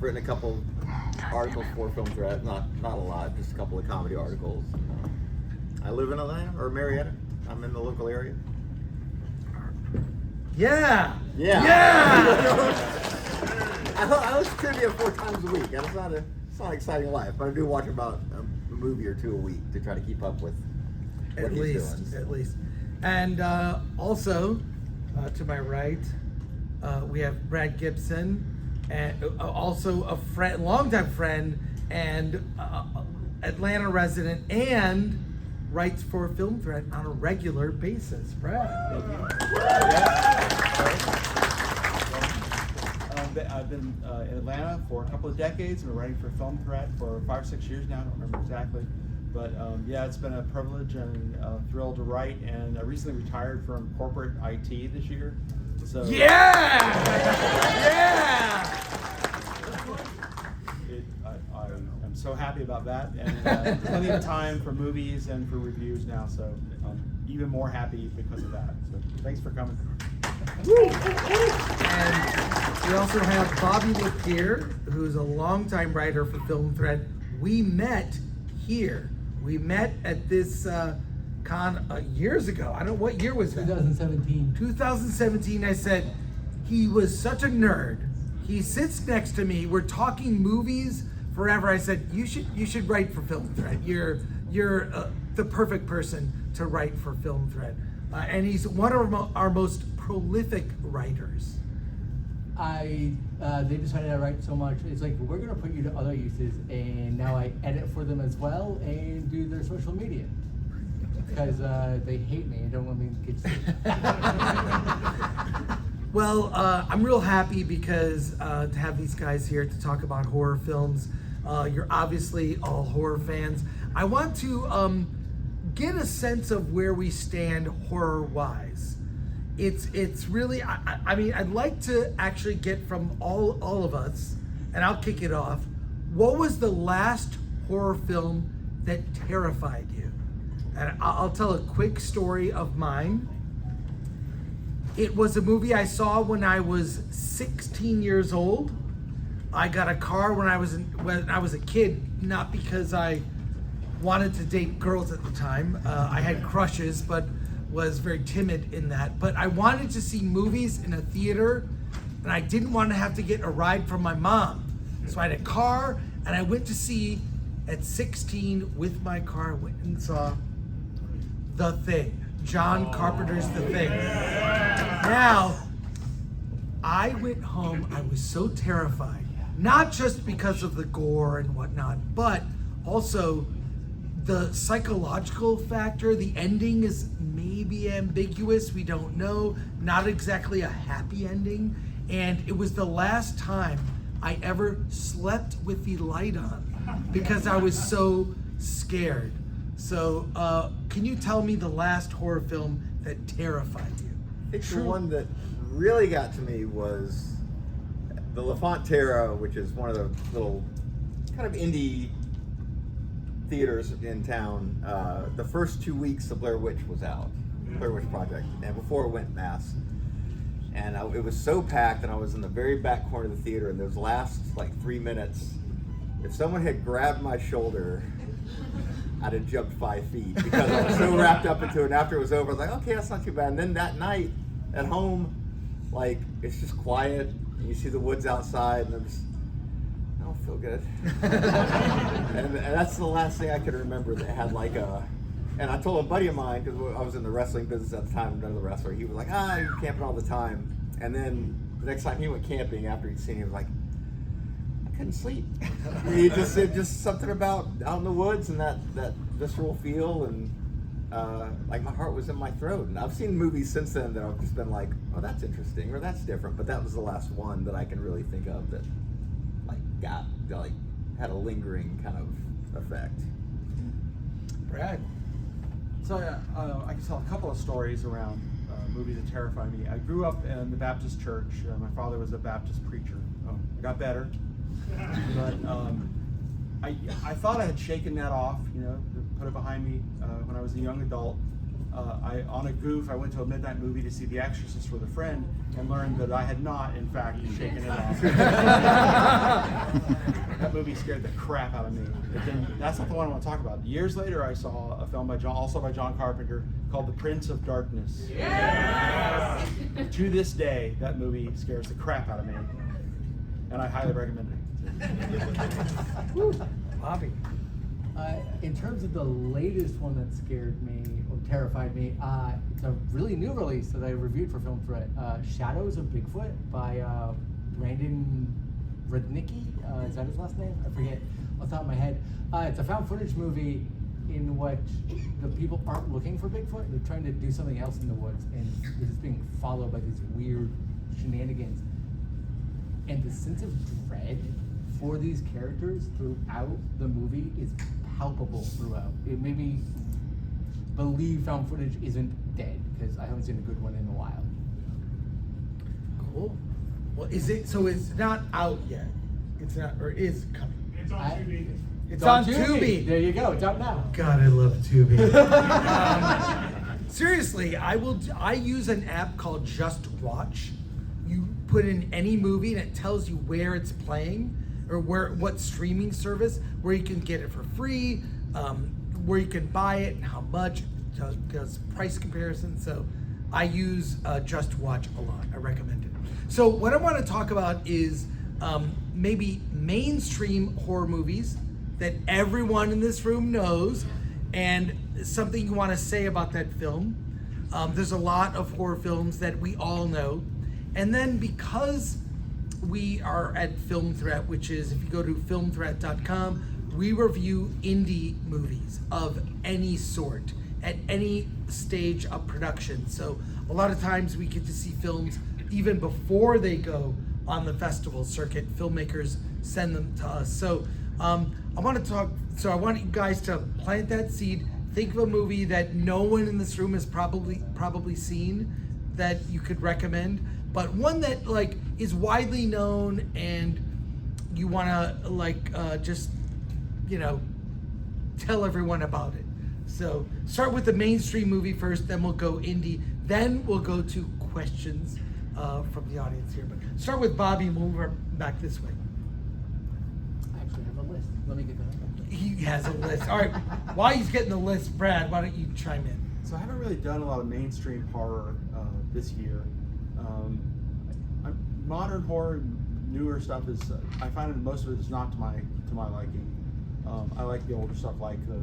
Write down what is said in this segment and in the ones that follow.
written a couple articles for Film Threat, not a lot, just a couple of comedy articles. I live in Atlanta or Marietta. I'm in the local area. Yeah. I host trivia 4 times a week. It's not an exciting life, but I do watch about a movie or 2 a week to try to keep up with what he's doing. At least. And also, to my right, we have Brad Gibson, and also a friend, longtime friend, and Atlanta resident, and writes for Film Threat on a regular basis. Brad. I've been in Atlanta for a couple of decades. I've been writing for Film Threat for 5 or 6 years now. I don't remember exactly. But yeah, it's been a privilege and a thrill to write. And I recently retired from corporate IT this year. So I'm so happy about that. And plenty of time for movies and for reviews now. So I'm even more happy because of that. So thanks for coming. And we also have Bobby Lepire, who's a longtime writer for Film Threat. We met here. We met at this con years ago. I don't know, what year was that? 2017. 2017. I said, he was such a nerd. He sits next to me. We're talking movies forever. I said, you should write for Film Threat. You're the perfect person to write for Film Threat. And he's one of our most prolific writers. They decided I write so much. It's like, we're gonna put you to other uses, and now I edit for them as well and do their social media because they hate me and don't want me to get sick. Well, I'm real happy because to have these guys here to talk about horror films. You're obviously all horror fans. I want to get a sense of where we stand horror-wise. It's really, I mean, I'd like to actually get from all of us, and I'll kick it off. What was the last horror film that terrified you? And I'll tell a quick story of mine. It was a movie I saw when I was 16 years old. I got a car when I was a kid, not because I wanted to date girls at the time. I had crushes, but was very timid in that. But I wanted to see movies in a theater, and I didn't want to have to get a ride from my mom. So I had a car, and I went to see, at 16, with my car, went and saw The Thing. John Carpenter's The Thing. Now, I went home, I was so terrified. Not just because of the gore and whatnot, but also the psychological factor. The ending is maybe ambiguous, we don't know. Not exactly a happy ending. And it was the last time I ever slept with the light on because I was so scared. So, can you tell me the last horror film that terrified you? I think the one that really got to me was the La Fontera, which is one of the little kind of indie theaters in town. The first 2 weeks the Blair Witch was out, Blair Witch Project, and before it went mass. And it was so packed, and I was in the very back corner of the theater, and those last like 3 minutes, if someone had grabbed my shoulder, I'd have jumped 5 feet because I was so wrapped up into it. And after it was over, I was like, okay, that's not too bad. And then that night at home, like, it's just quiet, and you see the woods outside, and I don't feel good. and that's the last thing I can remember that had like and I told a buddy of mine, because I was in the wrestling business at the time, another wrestler, he was like, you're camping all the time. And then the next time he went camping after he'd seen it, he was like, I couldn't sleep. He just said just something about out in the woods and that visceral feel, and like my heart was in my throat. And I've seen movies since then that I've just been like, oh, that's interesting, or that's different. But that was the last one that I can really think of that had a lingering kind of effect. Brad. So I can tell a couple of stories around movies that terrify me. I grew up in the Baptist church. My father was a Baptist preacher. I got better, but I thought I had shaken that off, put it behind me when I was a young adult. On a goof, I went to a midnight movie to see The Exorcist with a friend and learned that I had not, in fact, shaken it off. That movie scared the crap out of me. But then, that's not the one I want to talk about. Years later, I saw a film by John Carpenter called The Prince of Darkness. Yes! To this day, that movie scares the crap out of me, and I highly recommend it. Bobby. In terms of the latest one that scared me or terrified me, it's a really new release that I reviewed for Film Threat. Shadows of Bigfoot by Brandon Rudnicki. Is that his last name? I forget off the top of my head. It's a found footage movie in which the people aren't looking for Bigfoot. They're trying to do something else in the woods, and they're just being followed by these weird shenanigans. And the sense of dread for these characters throughout the movie is palpable throughout. It made me believe found footage isn't dead, because I haven't seen a good one in a while. Cool. Well, is it, so it's not out yet? It's not, or is coming? It's on Tubi. It's on Tubi. There you go, it's out now. God, I love Tubi. Seriously, I use an app called Just Watch. You put in any movie and it tells you where it's playing, or what streaming service, where you can get it for free, where you can buy it, and how much. Does price comparison. So I use Just Watch a lot. I recommend it. So what I want to talk about is maybe mainstream horror movies that everyone in this room knows, and something you want to say about that film. There's a lot of horror films that we all know. And then because we are at Film Threat, which is, if you go to filmthreat.com, we review indie movies of any sort at any stage of production. So a lot of times we get to see films even before they go on the festival circuit. Filmmakers send them to us. So I want you guys to plant that seed. Think of a movie that no one in this room has probably seen that you could recommend, but one that like is widely known and you want to just tell everyone about it. So start with the mainstream movie first, then we'll go indie, then we'll go to questions from the audience here. But start with Bobby and we'll move back this way. I actually have a list. Let me get that. He has a list. All right, while he's getting the list, Brad, why don't you chime in? So I haven't really done a lot of mainstream horror this year. Modern horror, newer stuff is. I find that most of it is not to my liking. I like the older stuff, like the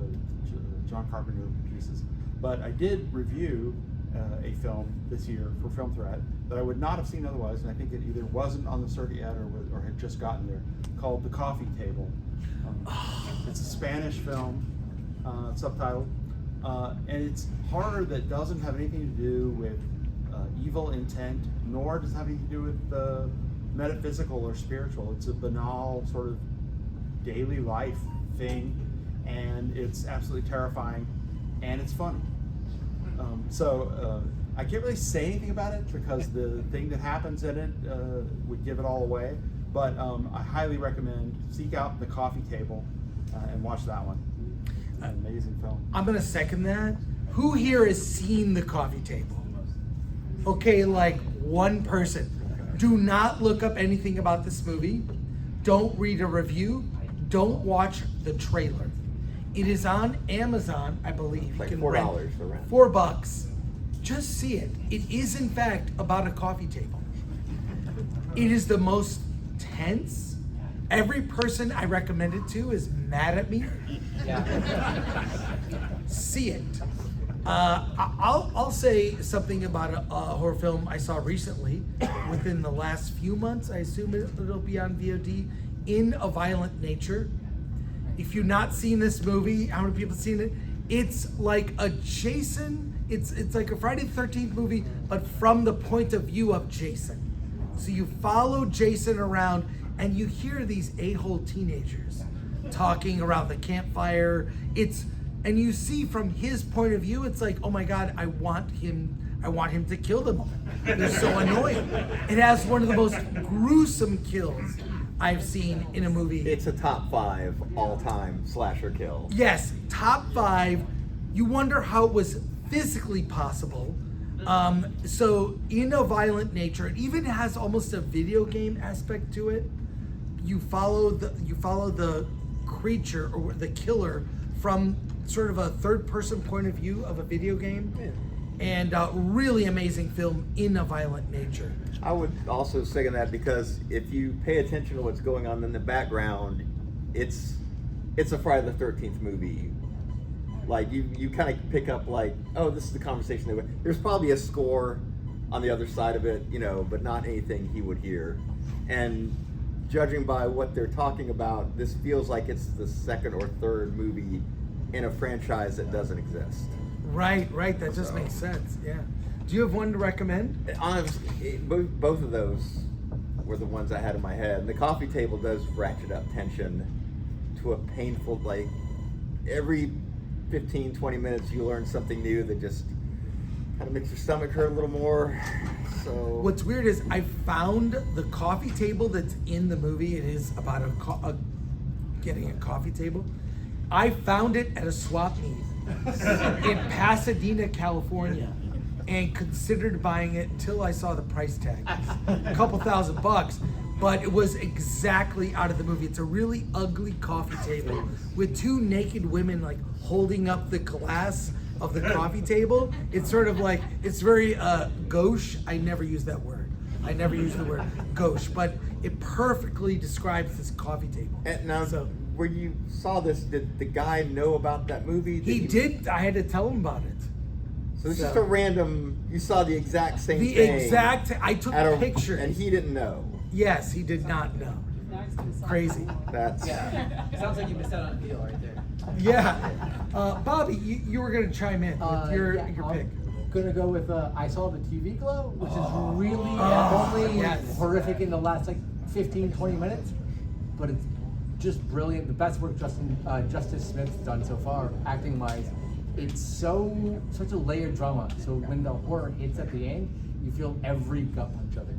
John Carpenter pieces. But I did review a film this year for Film Threat that I would not have seen otherwise, and I think it either wasn't on the circuit yet or had just gotten there. Called The Coffee Table. It's a Spanish film, subtitled, and it's horror that doesn't have anything to do with evil intent, nor does it have anything to do with metaphysical or spiritual. It's a banal sort of daily life thing, and it's absolutely terrifying, and it's funny. I can't really say anything about it because the thing that happens in it would give it all away, but I highly recommend seek out The Coffee Table and watch that one. It's an amazing film. I'm gonna second that. Who here has seen The Coffee Table? Okay, like one person. Do not look up anything about this movie. Don't read a review. Don't watch the trailer. It is on Amazon, I believe. It's like you can $4 for rent. $4. Just see it. It is in fact about a coffee table. It is the most tense. Every person I recommend it to is mad at me. See it. I'll say something about a horror film I saw recently, within the last few months. I assume it'll be on VOD. In a Violent Nature. If you've not seen this movie, how many people have seen it? It's like a Jason. It's like a Friday the 13th movie, but from the point of view of Jason. So you follow Jason around, and you hear these a-hole teenagers talking around the campfire. And you see from his point of view, it's like, oh my God, I want him to kill them all. They're so annoying. It has one of the most gruesome kills I've seen in a movie. It's a top 5 all-time slasher kill. Yes, top 5. You wonder how it was physically possible. So in A Violent Nature, it even has almost a video game aspect to it. you follow the creature or the killer from sort of a third person point of view of a video game. Yeah. And really amazing film in a violent nature. I would also second that, because if you pay attention to what's going on in the background, it's a Friday the 13th movie. Like you kind of pick up like, oh, this is the conversation there's probably a score on the other side of it, but not anything he would hear. And judging by what they're talking about, this feels like it's the second or third movie in a franchise that doesn't exist. Right. That just makes sense. Yeah. Do you have one to recommend? Honestly, both of those were the ones I had in my head. And the coffee table does ratchet up tension to a painful, like, every 15, 20 minutes you learn something new that just kind of makes your stomach hurt a little more. So What's weird is I found the coffee table that's in the movie. It is about getting a coffee table. I found it at a swap meet in Pasadena, California, and considered buying it until I saw the price tag. A couple $1,000, but it was exactly out of the movie. It's a really ugly coffee table with two naked women like holding up the glass of the coffee table. It's sort of like, it's very gauche. I never use that word. I never use the word gauche, but it perfectly describes this coffee table. And now, So- where you saw this, did the guy know about that movie? He did. I had to tell him about it. So it's just a random. You saw the exact same thing. I took pictures. and he didn't know. Yes, he did not know. Crazy. That's Yeah, sounds like you missed out on a deal right there. Yeah. Bobby, you were going to chime in with your pick. I'm gonna go with I Saw the TV Glow, which is really only yes. horrific in the last like 15, 20 minutes, but it's just brilliant. The best work Justice Smith's done so far, acting wise. It's such a layered drama. So when the horror hits at the end, you feel every gut punch of it.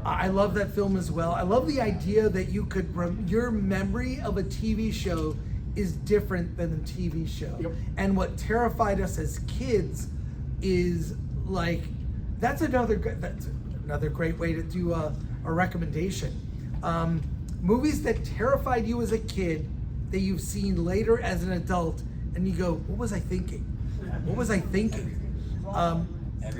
I love that film as well. I love the idea that you could your memory of a TV show is different than the TV show. Yep. And what terrified us as kids is like that's another great way to do a recommendation. Movies that terrified you as a kid that you've seen later as an adult, and you go, "What was I thinking? What was I thinking?"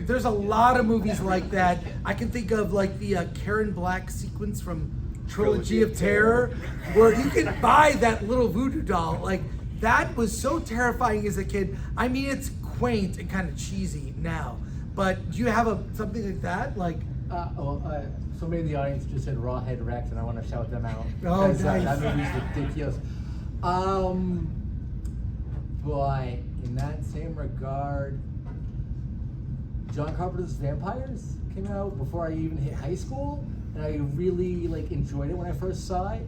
There's a lot of movies like that. I can think of like the Karen Black sequence from Trilogy of Terror, where you can buy that little voodoo doll. Like that was so terrifying as a kid. I mean, it's quaint and kind of cheesy now, but do you have something like that? Like, Somebody in the audience just said Rawhead Rex, and I want to shout them out. Oh, Because, nice. that movie's ridiculous. But in that same regard, John Carpenter's Vampires came out before I even hit high school, and I really enjoyed it when I first saw it.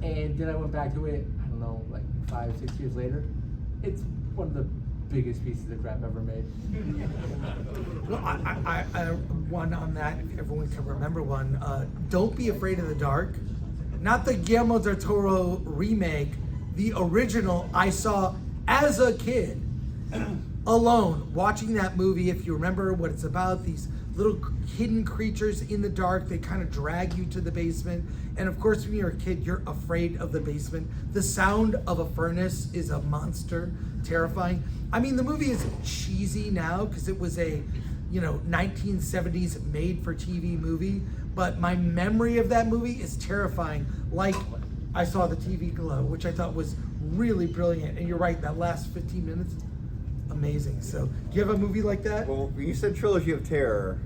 And then I went back to it, I don't know, 5, 6 years later. It's one of the biggest pieces of crap ever made. well, I one on that. If everyone can remember one. Don't Be Afraid of the Dark, not the Guillermo del Toro remake. The original I saw as a kid, alone, watching that movie. If you remember what it's about, these little hidden creatures in the dark, they kind of drag you to the basement. And of course, when you're a kid, you're afraid of the basement. The sound of a furnace is a monster, terrifying. I mean, the movie is cheesy now because it was a 1970s made-for-TV movie, but my memory of that movie is terrifying. Like I Saw the TV Glow, which I thought was really brilliant. And you're right, that last 15 minutes, amazing. So, do you have a movie like that? Well, when you said Trilogy of Terror,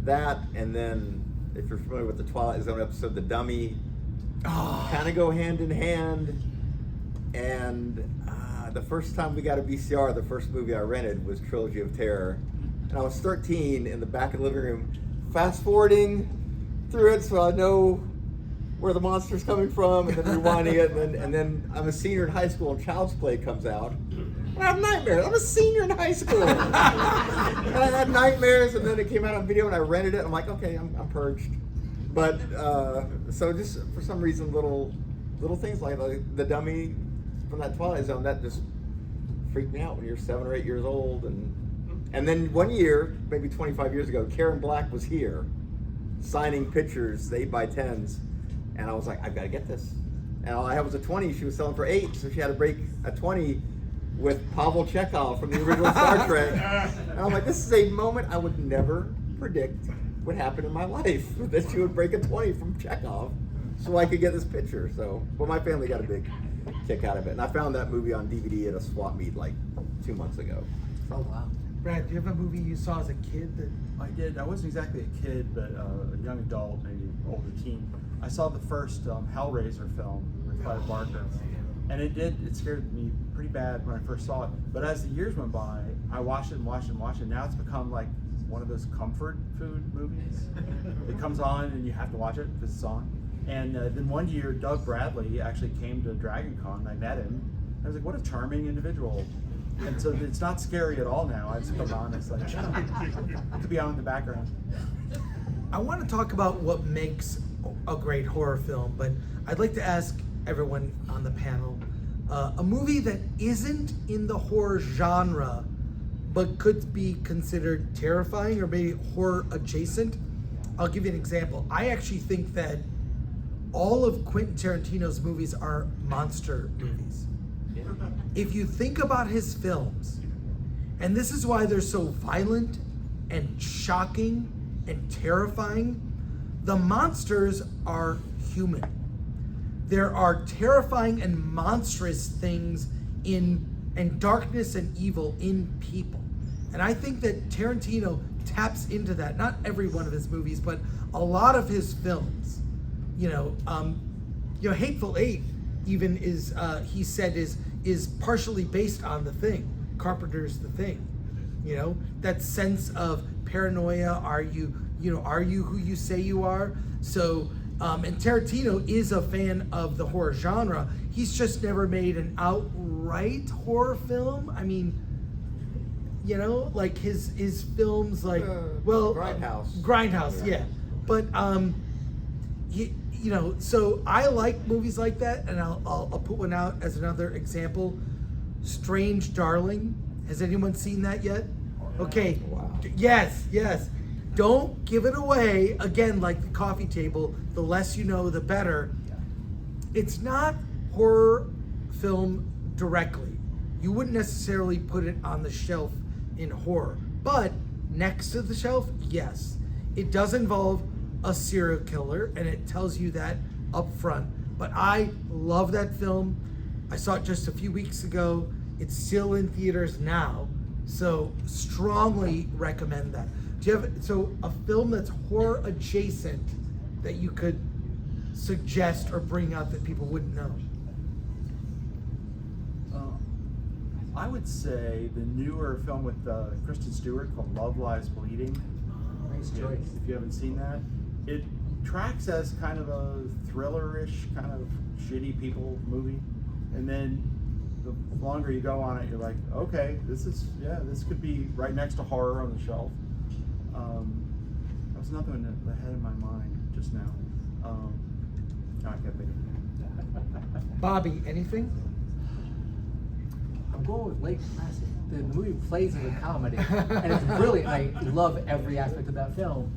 that, and then if you're familiar with the Twilight Zone episode, The Dummy, kind of go hand in hand. And the first time we got a VCR, the first movie I rented was Trilogy of Terror. And I was 13 in the back of the living room, fast forwarding through it so I know where the monster's coming from, and then rewinding it. And then I'm a senior in high school and Child's Play comes out. I have nightmares. I'm a senior in high school. And I had nightmares, and then it came out on video, and I rented it. I'm like, okay, I'm purged. But so just for some reason, little things like the dummy from that Twilight Zone that just freaked me out when you're 7 or 8 years old. And then one year, maybe 25 years ago, Karen Black was here signing pictures, the 8x10s. And I was like, I've got to get this. And all I had was a 20. She was selling for $8, so she had to break a 20 with Pavel Chekhov from the original Star Trek. And I'm like, this is a moment I would never predict would happen in my life, that she would break a 20 from Chekhov so I could get this picture. So, but my family got a big kick out of it. And I found that movie on DVD at a swap meet like 2 months ago. Oh, wow. Brad, do you have a movie you saw as a kid that... I did. I wasn't exactly a kid, but a young adult, maybe older teen. I saw the first Hellraiser film with Clive Barker, and it scared me pretty bad when I first saw it. But as the years went by, I watched it and watched it and watched it. Now it's become like one of those comfort food movies. It comes on and you have to watch it because it's on. And then one year, Doug Bradley actually came to DragonCon. I met him. I was like, what a charming individual. And so it's not scary at all now. I just come on, it's like, shut up. To be on in the background. I want to talk about what makes a great horror film, but I'd like to ask everyone on the panel, a movie that isn't in the horror genre, but could be considered terrifying or maybe horror adjacent. I'll give you an example. I actually think that all of Quentin Tarantino's movies are monster movies. If you think about his films, and this is why they're so violent and shocking and terrifying, the monsters are human. There are terrifying and monstrous things and darkness and evil in people. And I think that Tarantino taps into that. Not every one of his movies, but a lot of his films. Hateful Eight even is he said is partially based on The Thing, Carpenter's The Thing. That sense of paranoia. Are you who you say you are? So, and Tarantino is a fan of the horror genre. He's just never made an outright horror film. I mean, like his films, like Grindhouse, yeah. But so I like movies like that, and I'll put one out as another example. Strange Darling. Has anyone seen that yet? Okay. Wow. Yes. Don't give it away. Again, like the coffee table, the less you know, the better. It's not horror film directly. You wouldn't necessarily put it on the shelf in horror. But next to the shelf, yes. It does involve a serial killer, and it tells you that up front. But I love that film. I saw it just a few weeks ago. It's still in theaters now. So strongly recommend that. Do you have a film that's horror adjacent that you could suggest or bring up that people wouldn't know? I would say the newer film with Kristen Stewart called Love Lies Bleeding. Nice choice. If you haven't seen that, it tracks as kind of a thriller-ish, kind of shitty people movie, and then the longer you go on it, you're like, okay, this could be right next to horror on the shelf. That was another one that had in my mind just now. I can't think of it. Bobby, anything? I'm going with Lake Placid. The movie plays as a comedy, and it's brilliant. I love every aspect of that film.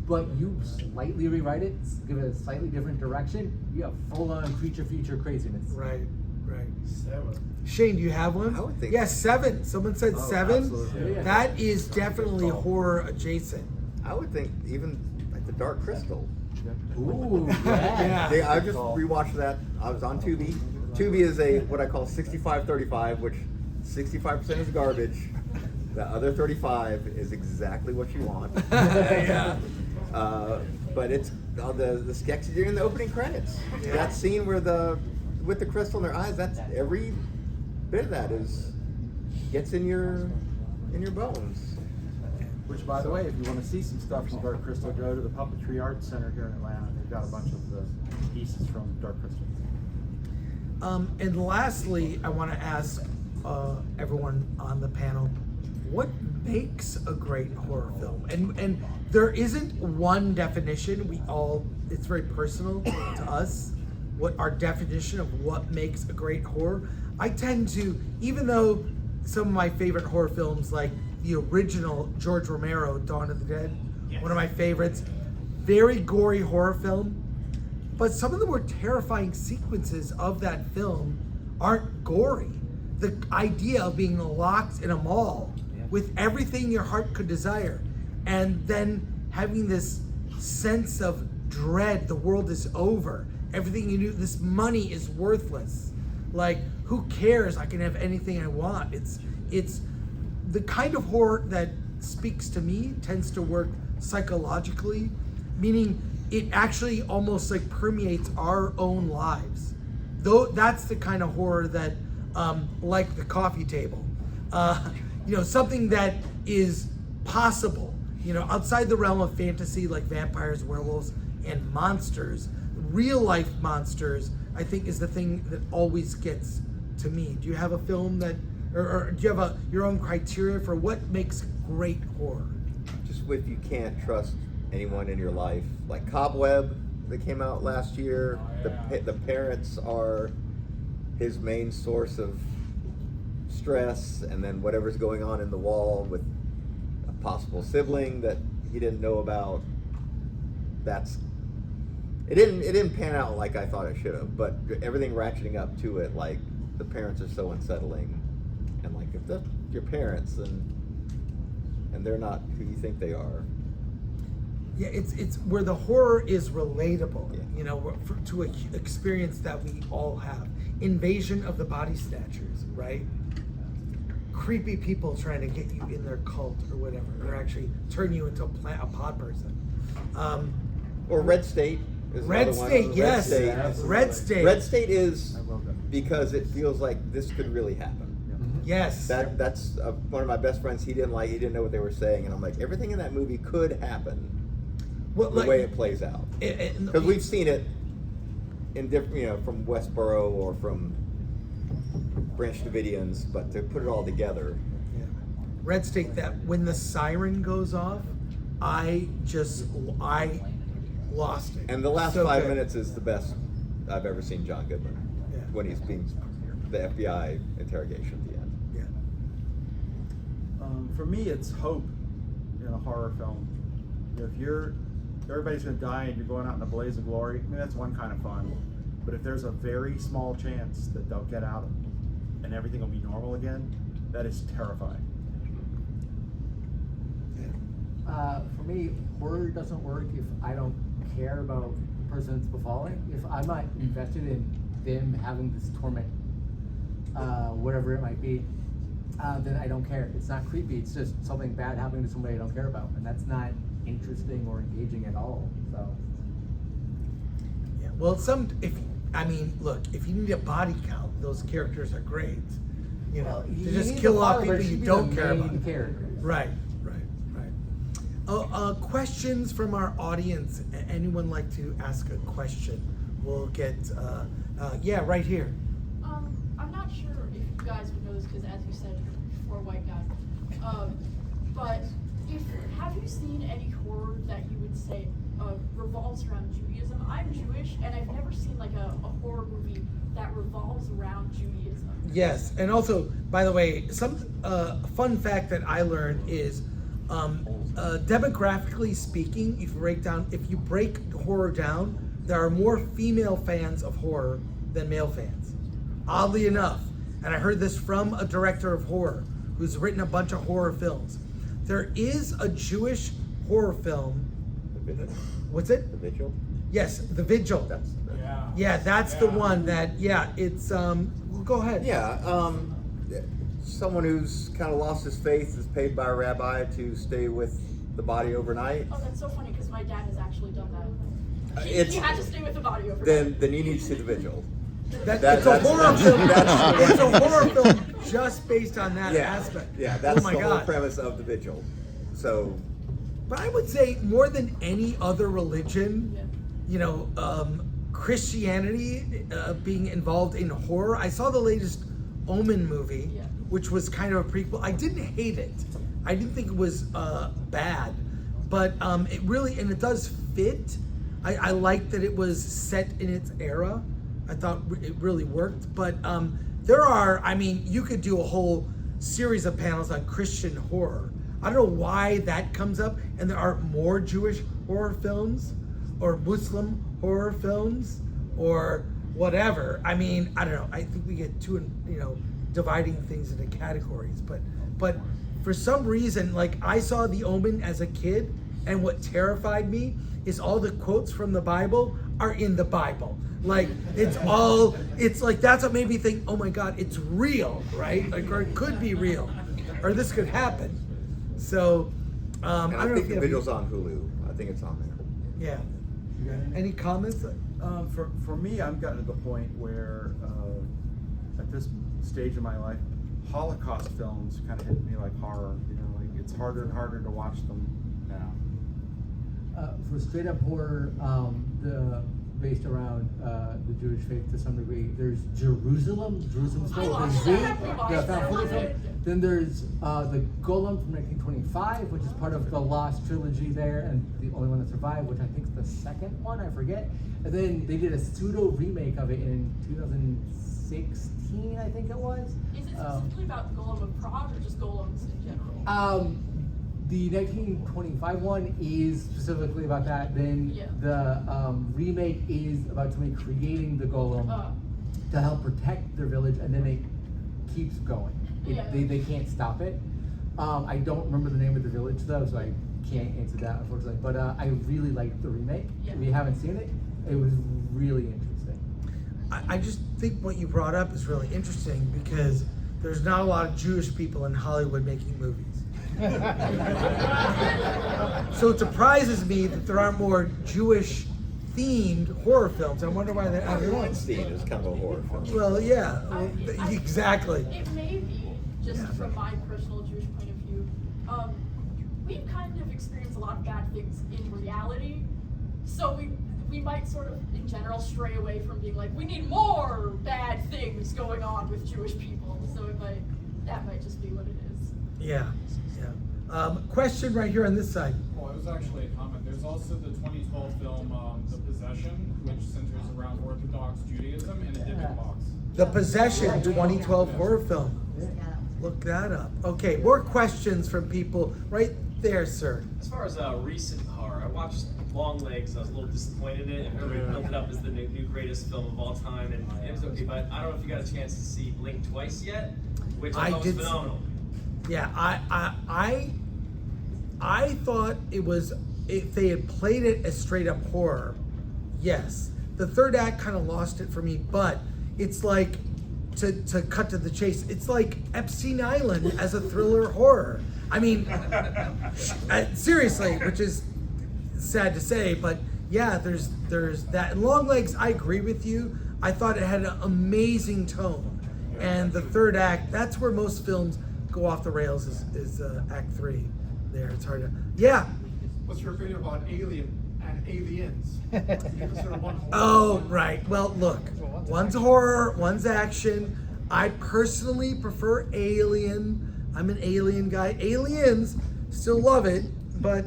But you slightly rewrite it, give it a slightly different direction, you have full-on creature feature craziness. Right. 7. Shane, do you have one? I would think Yes, 7. Someone said 7. absolutely. Yeah. That is definitely horror adjacent. I would think even like The Dark Crystal. Ooh, yeah. Yeah. I just rewatched that. I was on Tubi. Tubi is what I call 65-35, which 65% is garbage. The other 35 is exactly what you want. Yeah. But it's the sketches in the opening credits. Yeah. That scene with the crystal in their eyes. That's every bit of that gets in your bones. Which, by the way, if you want to see some stuff from Dark Crystal, go to the Puppetry Arts Center here in Atlanta. They've got a bunch of the pieces from Dark Crystal. And lastly, I want to ask everyone on the panel, what makes a great horror film? And there isn't one definition. It's very personal to us, what our definition of what makes a great horror. I tend to, even though some of my favorite horror films, like the original George Romero, Dawn of the Dead, one of my favorites, very gory horror film, but some of the more terrifying sequences of that film aren't gory. The idea of being locked in a mall with everything your heart could desire, and then having this sense of dread, the world is over, everything you do, this money is worthless. Like, who cares? I can have anything I want. It's the kind of horror that speaks to me tends to work psychologically, meaning it actually almost like permeates our own lives. Though that's the kind of horror that, like the coffee table, something that is possible, outside the realm of fantasy, like vampires, werewolves, and monsters. Real life monsters, I think, is the thing that always gets to me. Do you have a film that, or do you have your own criteria for what makes great horror? Just if you can't trust anyone in your life, like Cobweb that came out last year. The parents are his main source of stress, and then whatever's going on in the wall with a possible sibling that he didn't know about. It didn't pan out like I thought it should have, but everything ratcheting up to it, like the parents are so unsettling, and like if that's your parents and they're not who you think they are. Yeah, it's where the horror is relatable, Yeah. to an experience that we all have. Invasion of the Body Snatchers, right? Creepy people trying to get you in their cult or whatever, or actually turn you into a pod person. Or Red State is Red another one. State, yes. Absolutely. Red State. Red State is I love that. because it feels like this could really happen. Yes. That's one of my best friends. He didn't know what they were saying, and I'm like, everything in that movie could happen. Well, The way it plays out, because we've seen it in different, from Westboro or from Branch Davidians, but to put it all together. Yeah. Red State, that when the siren goes off, I lost it. And the last So 5 good. minutes is the best I've ever seen John Goodman, Yeah. when he's being the FBI interrogation at the end. Yeah. For me, it's hope in a horror film. If everybody's gonna die and you're going out in a blaze of glory, that's one kind of fun. But if there's a very small chance that they'll get out and everything will be normal again, that is terrifying. For me, horror doesn't work if I don't care about the person that's befalling. If I'm not invested in them having this torment, whatever it might be, then I don't care. It's not creepy. It's just something bad happening to somebody I don't care about, and that's not interesting or engaging at all. So. Yeah. Well, if you need a body count, those characters are great. Well, To you just need kill the off father, people but it you should be don't the care main about. characters. Right. Questions from our audience. Anyone like to ask a question? We'll get, right here. I'm not sure if you guys would know this because, as you said, you're four white guys. But have you seen any horror that you would say revolves around Judaism? I'm Jewish, and I've never seen like a horror movie that revolves around Judaism. Yes, and also, by the way, some fun fact that I learned is, demographically speaking, if you break horror down, there are more female fans of horror than male fans. Oddly enough, and I heard this from a director of horror who's written a bunch of horror films. There is a Jewish horror film. The Vigil. What's it? The Vigil. Yes, The Vigil. That's That's the one that. It's well, go ahead. someone who's kind of lost his faith is paid by a rabbi to stay with the body overnight. Oh, that's so funny because my dad has actually done that. He It's- had to stay with the body overnight. Then you need to see The Vigil. It's that's- a horror film. that's- It's a horror film just based on that aspect. Yeah, that's oh my the whole God. premise of The Vigil. So, But I would say more than any other religion, Yeah. Christianity being involved in horror. I saw the latest Omen movie, Yeah. which was kind of a prequel. I didn't hate it. I didn't think it was bad, but it really, and it does fit. I like that it was set in its era. I thought it really worked, but you could do a whole series of panels on Christian horror. I don't know why that comes up, and there aren't more Jewish horror films or Muslim horror films or whatever. I mean, I don't know. I think we get too, dividing things into categories. But for some reason, like I saw The Omen as a kid, and what terrified me is all the quotes from the Bible are in the Bible. Like it's like that's what made me think, oh my God, it's real, right? Like, or it could be real, or this could happen. So I And don't I know think if you the have video's on Hulu. I think it's on there. Yeah. Any comments? For me, I've gotten to the point where at this stage of my life, Holocaust films kind of hit me like horror. Like it's harder and harder to watch them now. For straight up horror, based around the Jewish faith to some degree, there's Jerusalem's I Fall. watched that. We watched that. Found footage film. Then there's the Golem from 1925, which is part of the Lost trilogy there, and the only one that survived, which I think is the second one, I forget. And then they did a pseudo remake of it in 2016, I think it was. Is it specifically about the Golem of Prague or just golems in general? The 1925 one is specifically about that. Then Yeah. the remake is about somebody creating the golem to help protect their village, and then it keeps going. Yeah. They can't stop it. I don't remember the name of the village though, so I can't answer that unfortunately. But I really liked the remake. Yeah. If you haven't seen it, it was really interesting. I just think what you brought up is really interesting because there's not a lot of Jewish people in Hollywood making movies. So it surprises me that there aren't more Jewish themed horror films. I wonder why they're not. Westin is kind of a horror film. Well, yeah, exactly. It may be, just from my personal Jewish point of view, we've kind of experienced a lot of bad things in reality, so we might sort of, in general, stray away from being like, we need more bad things going on with Jewish people, so that might just be what it is. Yeah. Question right here on this side. Well, it was actually a comment. There's also the 2012 film, The Possession, which centers around Orthodox Judaism in a different box. The Possession 2012 horror film. Look that up. Okay, more questions from people right there, sir. As far as recent horror, I watched Long Legs. I was a little disappointed in it. Everybody built it up as the new greatest film of all time, and it was okay. But I don't know if you got a chance to see Blink Twice yet, which I thought was phenomenal. Yeah, I thought it was, if they had played it as straight up horror, yes. The third act kind of lost it for me, but it's like, to cut to the chase, it's like Epstein Island as a thriller horror. I mean, seriously, which is sad to say, but yeah, there's that. And Long Legs, I agree with you. I thought it had an amazing tone. And the third act, that's where most films go off the rails, is Act 3 there. It's hard to, yeah. What's your opinion about Alien and Aliens? You consider one horror? Oh, right. Well, look, one's horror, one's action. I personally prefer Alien. I'm an Alien guy. Aliens, still love it, but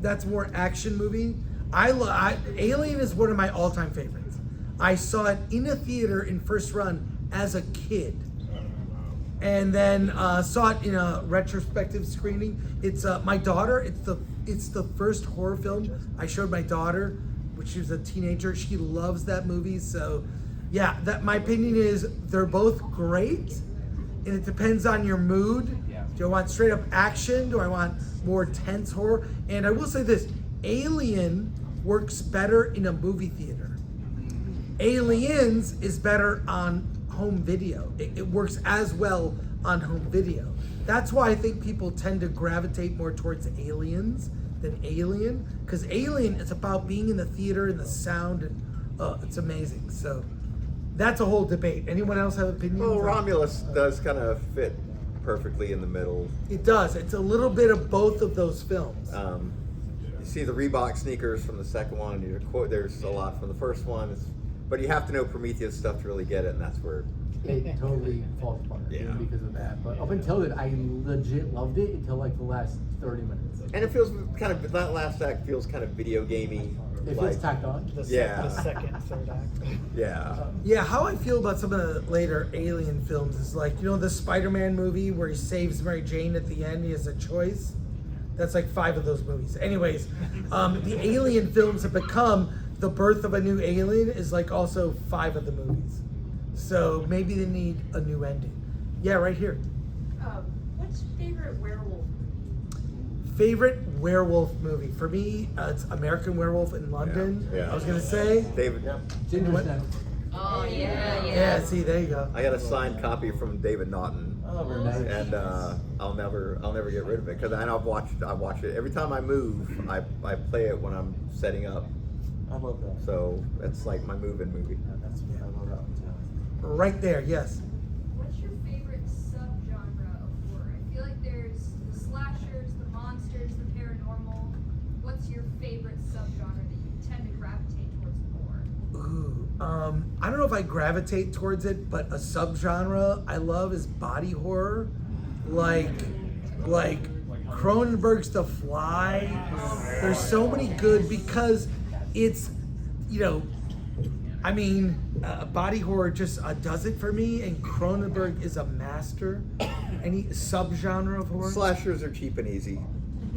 that's more action movie. Alien is one of my all-time favorites. I saw it in a theater in first run as a kid, and then saw it in a retrospective screening. It's my daughter. It's the first horror film I showed my daughter when she was a teenager. She loves that movie. So, yeah, that my opinion is they're both great, and it depends on your mood. Do I want straight up action? Do I want more tense horror? And I will say this: Alien works better in a movie theater. Aliens is better on home video. It works as well on home video. That's why I think people tend to gravitate more towards Aliens than Alien, because Alien is about being in the theater and the sound, and it's amazing. So that's a whole debate. Anyone else have opinions? Well, Romulus does kind of fit perfectly in the middle. It does. It's a little bit of both of those films. You see the Reebok sneakers from the second one. There's a lot from the first one. But you have to know Prometheus stuff to really get it, and that's where It totally falls apart because of that. But up until it, I legit loved it until like the last 30 minutes. And it feels kind of, that last act feels kind of video gamey. It feels tacked on. The second, third act. Yeah. Yeah, how I feel about some of the later Alien films is like, the Spider-Man movie where he saves Mary Jane at the end, he has a choice. That's like 5 of those movies. Anyways, the Alien films have become the birth of a new alien is like also 5 of the movies. So maybe they need a new ending. Yeah, right here. What's your favorite werewolf movie? Favorite werewolf movie for me? It's American Werewolf in London. Yeah. I was gonna say. David. Ginger What? Snap. Oh yeah. Yeah. See, there you go. I got a signed copy from David Naughton. Oh, very nice. And I'll never get rid of it because I watch it every time I move. I play it when I'm setting up, I love that. so it's like my move-in movie. I love that one too. Right there. Yes. What's your favorite subgenre of horror? I feel like there's the slashers, the monsters, the paranormal. What's your favorite subgenre that you tend to gravitate towards more? Ooh. I don't know if I gravitate towards it, but a subgenre I love is body horror, like Cronenberg's The Fly. There's so many good because it's, body horror just does it for me, and Cronenberg is a master. Any subgenre of horror? Slashers are cheap and easy,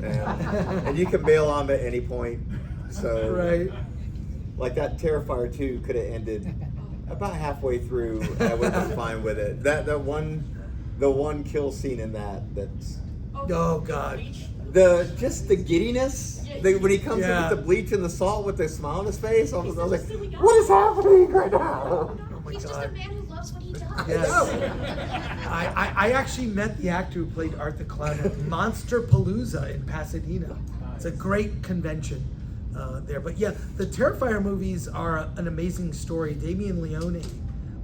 and you can bail on them at any point. So Right. like that Terrifier 2 could have ended about halfway through. I would have been fine with it. The one kill scene in that's Oh God. just the giddiness. When he comes in Yeah. with the bleach and the salt with the smile on his face, I was like, what is happening right now? Oh my He's just God. a man who loves what he does. Yes. I actually met the actor who played Art the Clown at Monster Palooza in Pasadena. It's a great convention there. But yeah, the Terrifier movies are an amazing story. Damien Leone,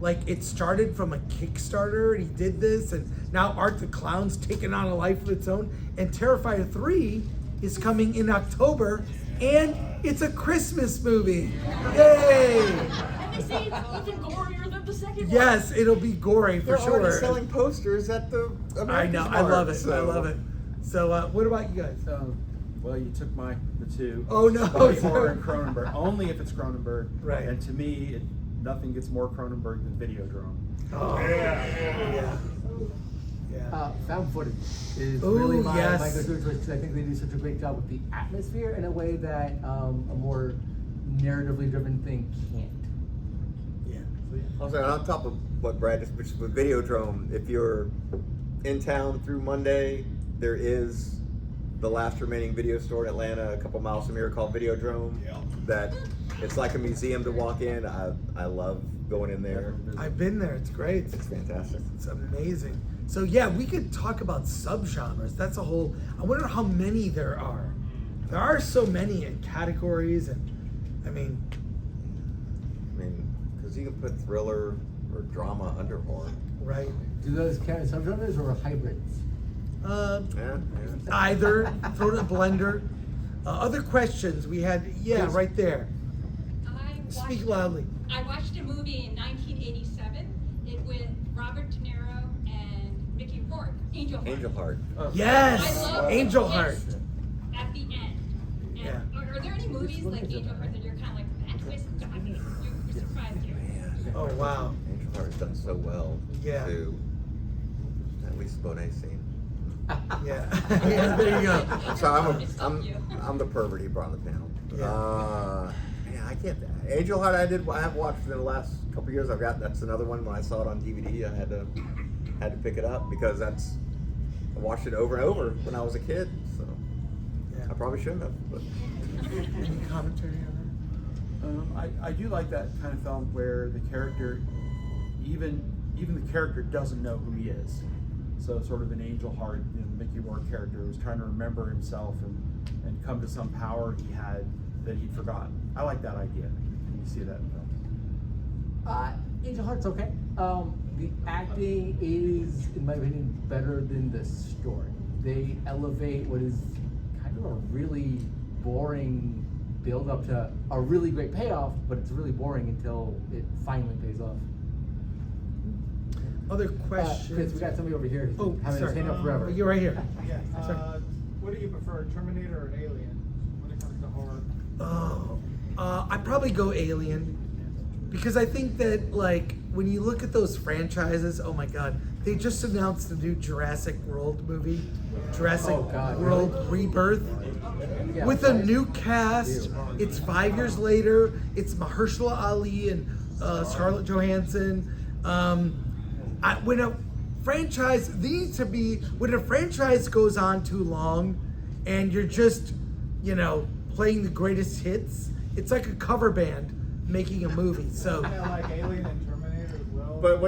like it started from a Kickstarter and he did this, and now Art the Clown's taken on a life of its own. And Terrifier 3 is coming in October, and it's a Christmas movie. Yay! And they say it's even gorier than the second one. Yes, it'll be gory for They're sure. already selling posters at the I American know, I Smart, love it. I so- love it. So, what about you guys? Well, you took the two. Oh, no. Body horror and Cronenberg. Only if it's Cronenberg. Right. And to me, nothing gets more Cronenberg than Videodrome. Oh, yeah. Found footage is Ooh, really my yes. go-to choice because I think they do such a great job with the atmosphere in a way that a more narratively driven thing can't. Yeah. Also, on top of what Brad just mentioned with Videodrome, if you're in town through Monday, there is the last remaining video store in Atlanta, a couple miles from here, called Videodrome. Yeah. That it's like a museum to walk in. I love going in there. I've been there. It's great. It's fantastic. It's amazing. So yeah, we could talk about subgenres. That's a whole. I wonder how many there are. There are so many in categories, and I mean, because you can put thriller or drama under horror. right? Do those count as subgenres or hybrids? Yeah. Either throw it in a blender. Other questions we had? Yeah, right there. Speak loudly. I watched a movie in 1987. It with Robert De Niro and Mickey Rourke. Angel Heart. Angel Heart. Yes, I love Angel the Heart. twist at the end. And Yeah. are there any movies like Angel Heart that you're kind of like, that twist got me? You surprised you? Oh wow. Angel Heart's done so well. Yeah. To at least Bonet scene. Yeah. Yeah, there you go. So I'm the pervert he brought on the panel. Yeah. Yeah, I can't. Angel Heart, I have watched in the last couple years. That's another one. When I saw it on DVD, I had to pick it up because I watched it over and over when I was a kid. So Yeah. I probably shouldn't have. But Any commentary on I do like that kind of film where the character, even the character doesn't know who he is. So sort of an Angel Heart, the Mickey Rourke character was trying to remember himself and come to some power he had that he'd forgotten. I like that idea. You see that in film. Angel Heart's okay. The acting is, in my opinion, better than the story. They elevate what is kind of a really boring build up to a really great payoff, but it's really boring until it finally pays off. Other Chris, questions? we got somebody over here who's Oh, been having his sorry. hand up forever. You're right here. Yeah. Sorry. What do you prefer, Terminator or Alien, when it comes to horror? Oh, I'd probably go Alien, because I think that like when you look at those franchises, oh my God, they just announced the new Jurassic World movie, Jurassic Oh, God, World really? Rebirth. with a new cast. It's 5 years later. It's Mahershala Ali and Scarlett Johansson. When a franchise when a franchise goes on too long, and you're just, playing the greatest hits, it's like a cover band making a movie. So like Alien and Terminator as well. But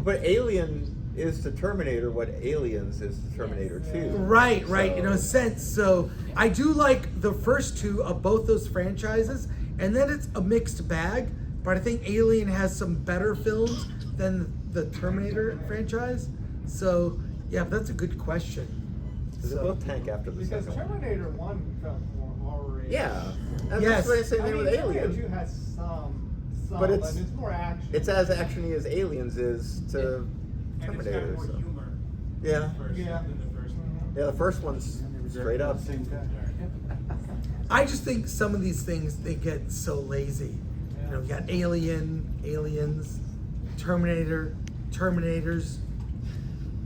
but Alien is to Terminator what Aliens is to Terminator 2. Right, in a sense. So I do like the first two of both those franchises, and then it's a mixed bag. But I think Alien has some better films than the Terminator franchise. So yeah, that's a good question. They both tank after the Because second one. Terminator 1 felt more horror. Yeah. That's Yes. the same thing with Alien. 2 has some, But it's more action. It's as actiony as Aliens is to Terminator. And it's got more So. humor Yeah. Yeah. than the first one. Yeah, the first one's straight up. I just think some of these things, they get so lazy. You got Aliens, Terminators.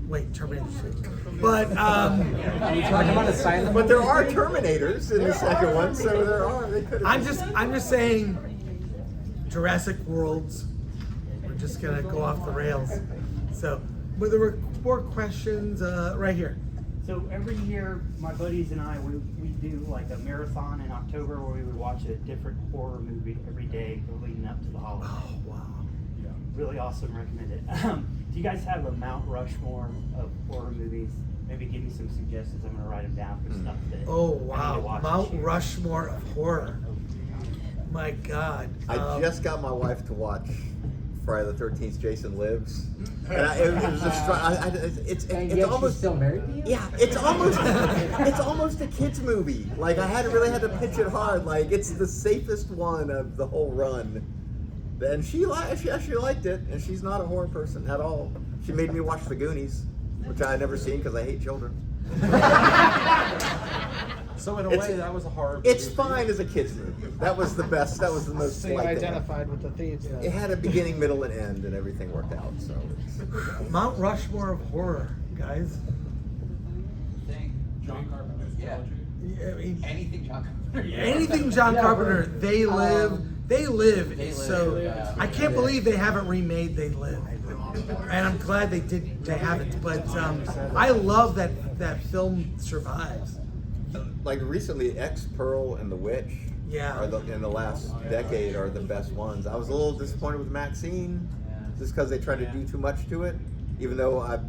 Wait, Terminator 2. But But there are Terminators in the second one, so there are. They could. I'm just saying, Jurassic Worlds. We're just gonna go off the rails. So, but there were more questions right here. So every year, my buddies and I, we do like a marathon in October where we would watch a different horror movie every day leading up to the holiday. Oh wow! Yeah, really awesome. Recommend it. Do you guys have a Mount Rushmore of horror movies? Maybe give me some suggestions. I'm gonna write them down for stuff that. Oh I need to wow! watch Mount this year. Rushmore of horror. My God! I just got my wife to watch Friday the 13th. Jason Lives, and it was it's almost she's still married to you? Yeah, it's almost a kids movie. Like I really had to pitch it hard. Like it's the safest one of the whole run. And she actually liked it, and she's not a horror person at all. She made me watch The Goonies, which I had never seen because I hate children. So in a way, that was a horror. It's fine as a kids movie. That was the best. That was the most. So you light thing. identified with the themes. It had a beginning, middle, and end, and everything worked out. So. Mount Rushmore of horror, guys. John Carpenter's trilogy. Yeah, I mean, Anything John Carpenter. anything John Carpenter. They live. They live. So yeah. I can't believe they haven't remade They Live, and I'm glad they did. They haven't. But I love that film survives. Like recently, X, Pearl, and The Witch. Yeah. In the last decade are the best ones. I was a little disappointed with Maxine, just because they tried to do too much to it. Even though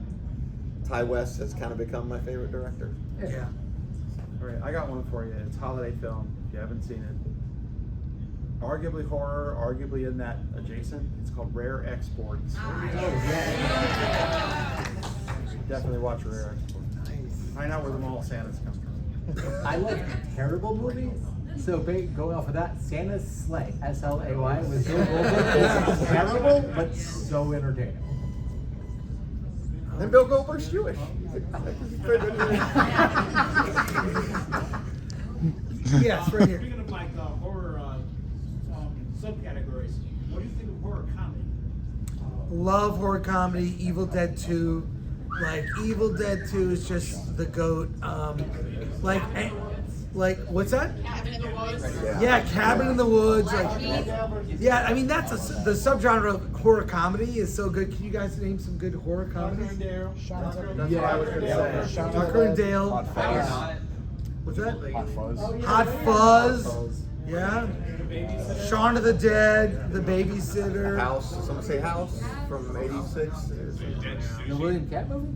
Ty West has kind of become my favorite director. Yeah. All right, I got one for you. It's a holiday film. If you haven't seen it, arguably horror, arguably in that adjacent. It's called Rare Exports. Definitely watch Rare Exports. Find out where the mall Santas come from. I like terrible movies. So going off of that, Santa's Slay, S-L-A-Y, with Bill Goldberg is terrible, but so entertaining. And Bill Goldberg's Jewish. Yes, right here. Speaking of like horror subcategories, what do you think of horror comedy? Love horror comedy. Evil Dead 2. Like Evil Dead 2 is just the GOAT. Like what's that? Cabin in the Woods. Yeah, Cabin in the Woods. Like, yeah, I mean that's the subgenre of horror comedy is so good. Can you guys name some good horror comedies? That's what I was going to say. Tucker and Dale. What's that? Hot Fuzz. Yeah. Shaun of the Dead, The Babysitter. House. Someone say House from '86. The William Cat movie?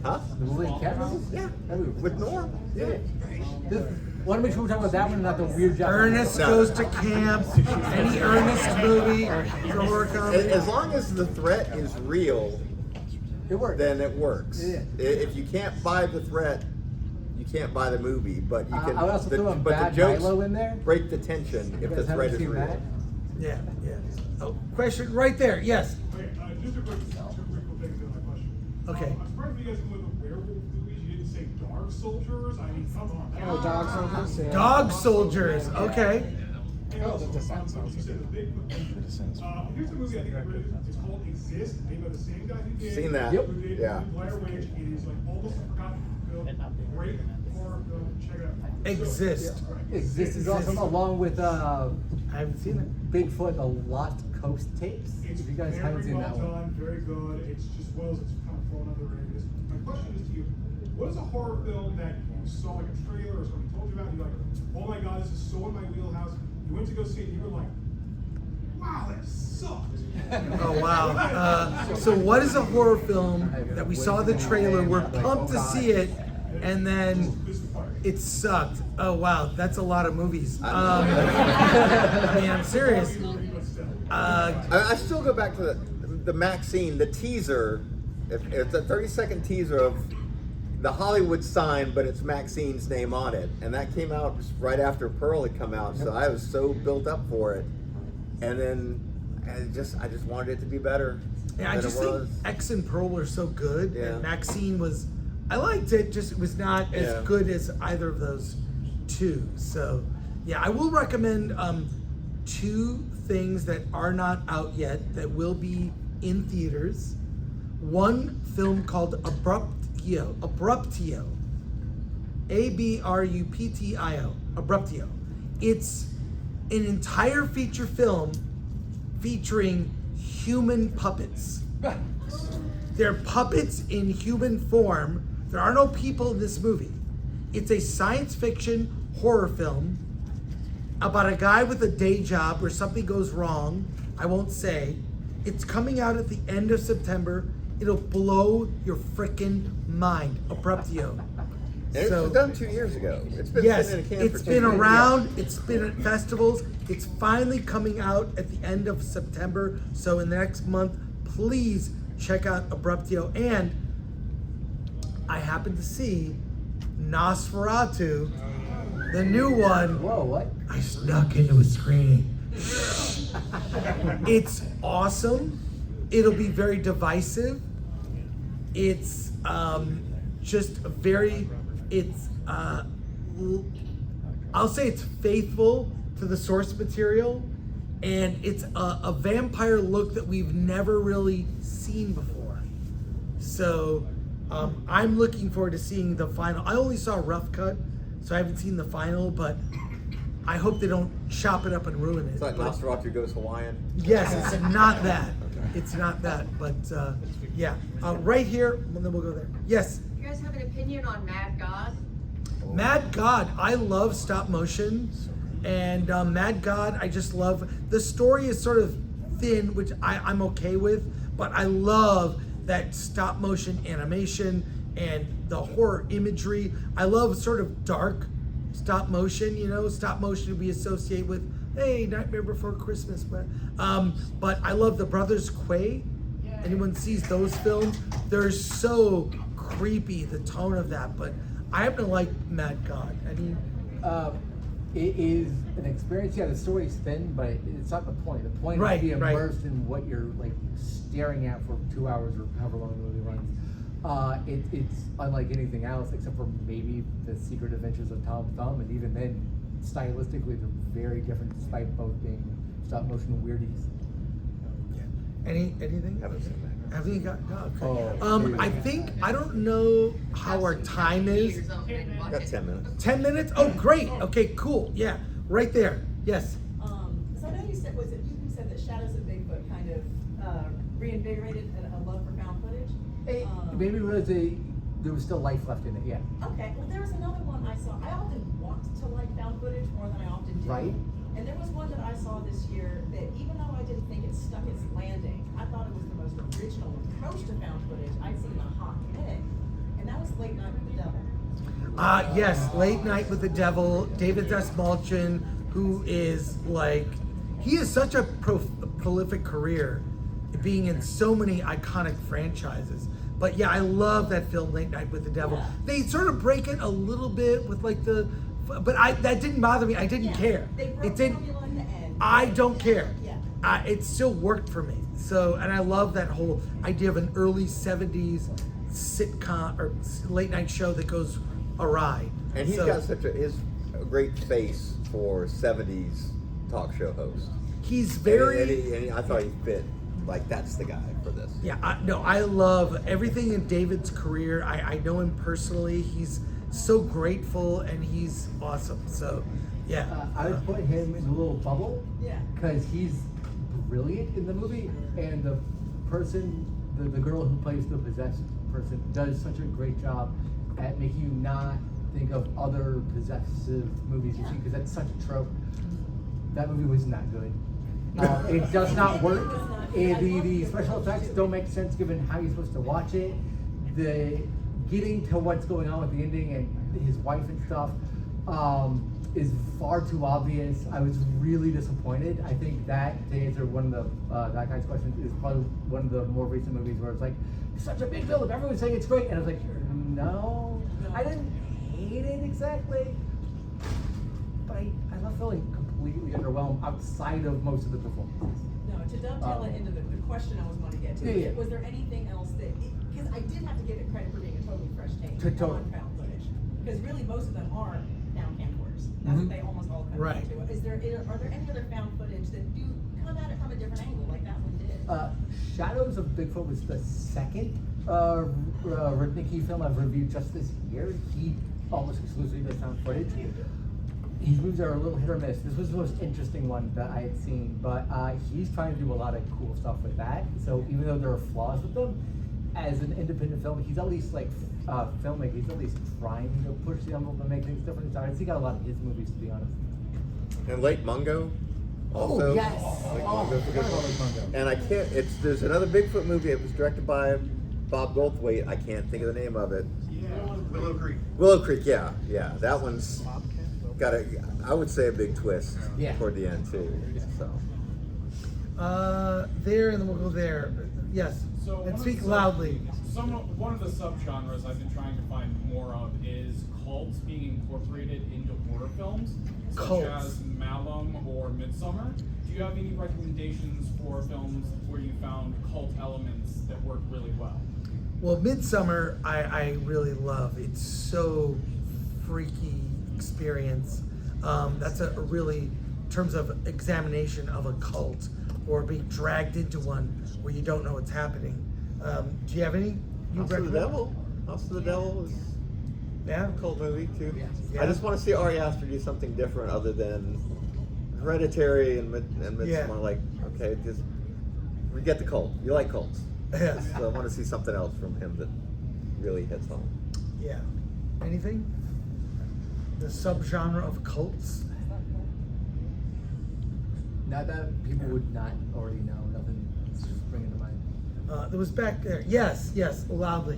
Huh? The William Cat movie? Yeah. That movie. With Norm. Yeah. Want to make sure we're talking about that one and not the weird Japanese Ernest No. Goes to Camp. Any Ernest movie is a horror comedy. As long as the threat is real, It works. then it works. Yeah. If you can't buy the threat, you can't buy the movie. But you can. I would also throw a but the Bad jokes Milo in there. break the tension You if the guys threat haven't is seen real. that? Yeah, yeah. Oh, question right there. Yes. Okay, just two quick things in my question. Okay. I'm surprised you guys went with werewolf movies. You didn't say Dog Soldiers. I mean, come on. Oh, Dog Soldiers. Yeah. Dog Soldiers. Okay. And also, The Descent sounds you said the Bigfoot. Here's the movie I think I read. It's called Exist, made by the same guy who did. Seen that. Yep. Who did Yeah. Blair Witch. It is like almost a forgotten film. Great horror film, check it out. Exist. Exist is awesome, along with I haven't seen it. Bigfoot, the Lost Coast tapes. It's If you guys very haven't seen well that one. done, very good. It's just Wells that's kind of thrown under the radar. My question is to you: what is a horror film that you saw like a trailer or something told you about? And you're like, oh my god, this is so in my wheelhouse. You went to go see it, and you were like, wow, that sucked. Oh wow! So what is a horror film that we saw the trailer, we're pumped to see it, and then it sucked? Oh wow, that's a lot of movies. I mean, I'm serious. I still go back to the Maxine, the teaser. It's a 30-second teaser of the Hollywood sign, but it's Maxine's name on it, and that came out just right after Pearl had come out. So I was so built up for it, and then I just wanted it to be better. Yeah, I than just it think was. X and Pearl were so good, Yeah. and Maxine was. I liked it, just it was not as Yeah. good as either of those two. So, yeah, I will recommend two things that are not out yet that will be in theaters. One film called Abruptio, Abruptio, Abruptio. It's an entire feature film featuring human puppets. They're puppets in human form. There are no people in this movie. It's a science fiction horror film about a guy with a day job where something goes wrong. I won't say. It's coming out at the end of September. It'll blow your freaking mind. Abruptio. And it was done 2 years ago. It's been Yes, sitting in a can it's for been 2 years. around, it's been at festivals, it's finally coming out at the end of September, so in the next month, please check out Abruptio. And I happened to see Nosferatu, the new one. Whoa, what? I snuck into a screening. It's awesome. It'll be very divisive. It's just very, it's, I'll say it's faithful to the source material, and it's a vampire look that we've never really seen before. So I'm looking forward to seeing the final. I only saw a rough cut, so I haven't seen the final, but I hope they don't chop it up and ruin it. It's like But- Nosferatu Goes Hawaiian. Yes, it's not that. It's not that, but yeah. Right here, and then we'll go there. Yes, You guys have an opinion on Mad God? Mad God. I love stop motion, and Mad God, I just love. The story is sort of thin, which I'm okay with, but I love that stop motion animation and the horror imagery. I love sort of dark stop motion, stop motion we associate with, hey, Nightmare Before Christmas. But I love the Brothers Quay. Anyone sees those films, they're so creepy, the tone of that. But I happen to like Mad God. I mean, It is an experience. Yeah, the story's thin, but it's not the point. The point is to be immersed in what you're like staring at for 2 hours or however long the movie runs. It's unlike anything else except for maybe the Secret Adventures of Tom Thumb, and even then, stylistically, they're very different despite both being stop motion weirdies. Anything? Haven't seen that. Haven't you got? No, okay. Oh, I think I don't know how our time is. Got 10 minutes. 10 minutes? Oh, great. Okay, cool. Yeah, right there. Yes. So I know you said, was it you who said that Shadows of Bigfoot kind of reinvigorated a love for found footage? Maybe there was still life left in it. Yeah. Okay, well there was another one I saw. I often want to like found footage more than I often do. Right. And there was one that I saw this year that even though I didn't think it stuck its landing, I thought it was the most original approach to found footage I'd seen in a hot minute. And that was Late Night with the Devil. Yes, Late Night with the Devil, David S. Malchin, who is like, he has such a prolific career, being in so many iconic franchises. But yeah, I love that film, Late Night with the Devil. Yeah. They sort of break it a little bit with like but that didn't bother me. I didn't care. They broke It didn't. formula in the end. I don't care. Yeah. It still worked for me. So, and I love that whole idea of an early 70s sitcom or late night show that goes awry. And he's got such a great face for 70s talk show host. He's very. And I thought he fit. Like, that's the guy for this. Yeah, I love everything in David's career. I know him personally. He's so grateful, and he's awesome. So, yeah. I would put him in a little bubble. Yeah. Because he's brilliant in the movie, and the person, the girl who plays the possessed person, does such a great job at making you not think of other possessive movies you see, because that's such a trope. That movie was not good. It does not work. The special effects don't make sense given how you're supposed to watch it. The getting to what's going on with the ending and his wife and stuff is far too obvious. I was really disappointed. I think that, to answer one of the that guy's questions, is probably one of the more recent movies where it's like, it's such a big build-up, everyone's saying it's great, and I was like, no, I didn't hate it exactly, but I left feeling completely underwhelmed outside of most of the performances. No, to dovetail it into the question I was wanting to get to, Yeah. was there anything else that, because I did have to give it credit for being a totally fresh take Totally. on found footage, because really most of them are found camcorders. That's what they almost all come Right. down to. Are there any other found footage that do come at it from a different angle, like that one did? Shadows of Bigfoot was the second Rudnicki film I've reviewed just this year. He almost exclusively does found footage. His movies are a little hit or miss. This was the most interesting one that I had seen, but he's trying to do a lot of cool stuff with that. So even though there are flaws with them, as an independent film, he's at least like filmmaker. He's at least trying to push the envelope and make things different. So I see got a lot of his movies, to be honest. And Lake Mungo. Also, Oh, yes. Lake Oh, Mungo's a good I forgot one. about Lake Mungo. And I can't. There's another Bigfoot movie. It was directed by Bob Goldthwait. I can't think of the name of it. Willow Creek. Willow Creek. Yeah. That one's got I would say a big twist toward the end too. So. There, and then we'll go there. Yes. So And one speak of the loudly. One of the subgenres I've been trying to find more of is cults being incorporated into horror films, such Cults. as Malum or Midsummer. Do you have any recommendations for films where you found cult elements that work really well? Well, Midsummer, I really love. It's so freaky experience. That's a really, in terms of examination of a cult or being dragged into one where you don't know what's happening. Do you have any? House of the Devil. House of the Devil is a cult movie too. Yeah. I just want to see Ari Aster do something different other than Hereditary and Midsommar. Yeah. Like, okay, just forget the cult. You like cults. Yes. So I want to see something else from him that really hits home. Yeah. Anything? The subgenre of cults? Not that people would not already know. Nothing is just bringing to mind. There was back there. Yes, loudly.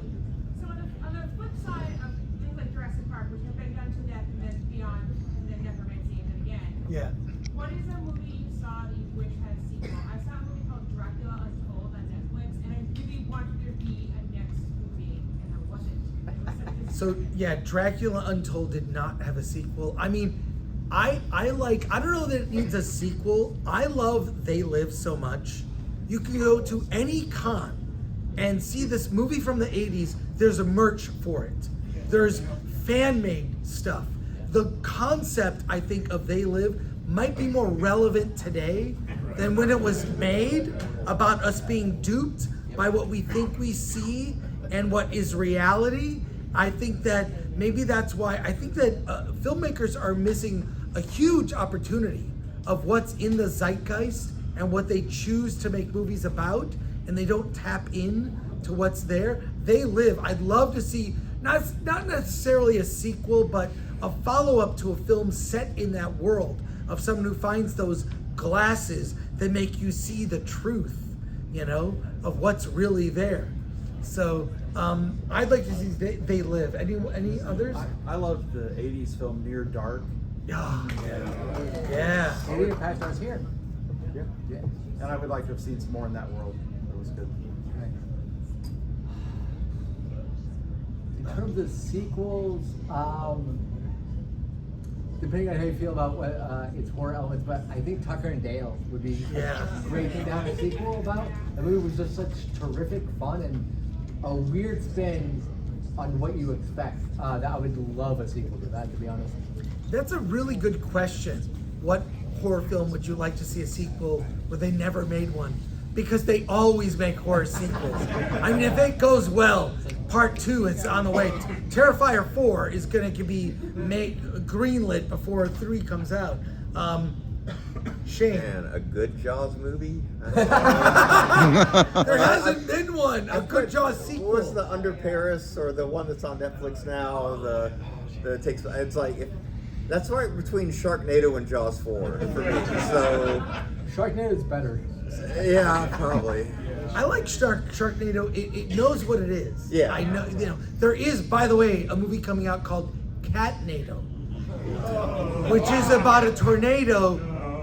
So on the flip side of things like Jurassic Park, which have been done to death and then beyond, and then never been seen again. Yeah. What is a movie you saw that you wish had a sequel? I saw a movie called Dracula Untold on Netflix, and I really wanted there to be a next movie, and there wasn't. So yeah, Dracula Untold did not have a sequel. I mean, I don't know that it needs a sequel. I love They Live so much. You can go to any con and see this movie from the 80s. There's a merch for it. There's fan-made stuff. The concept, I think, of They Live might be more relevant today than when it was made, about us being duped by what we think we see and what is reality. I think that maybe that's why I think that filmmakers are missing a huge opportunity of what's in the zeitgeist and what they choose to make movies about, and they don't tap in to what's there. They Live, I'd love to see, not necessarily a sequel, but a follow-up to a film set in that world of someone who finds those glasses that make you see the truth, of what's really there. So I'd like to see They Live. Any others? I loved the 80s film Near Dark. Oh, yeah. Maybe your past starts here. Yeah. And I would like to have seen some more in that world. It was good. In terms of sequels, depending on how you feel about what its horror elements, but I think Tucker and Dale would be a great thing to have a sequel about. The movie was just such terrific fun and a weird spin on what you expect. That I would love a sequel to that, to be honest. That's a really good question. What horror film would you like to see a sequel where they never made one? Because they always make horror sequels. I mean, if it goes well, part 2 is on the way. Terrifier 4 is going to be greenlit before 3 comes out. Shane. Man, a good Jaws movie? There hasn't been one. A good Jaws sequel. What was the Under Paris or the one that's on Netflix now? It's like that's right between Sharknado and Jaws 4 for me. So Sharknado is better. Yeah, probably. I like Sharknado. It knows what it is. Yeah. I know. There is, by the way, a movie coming out called Catnado, which is about a tornado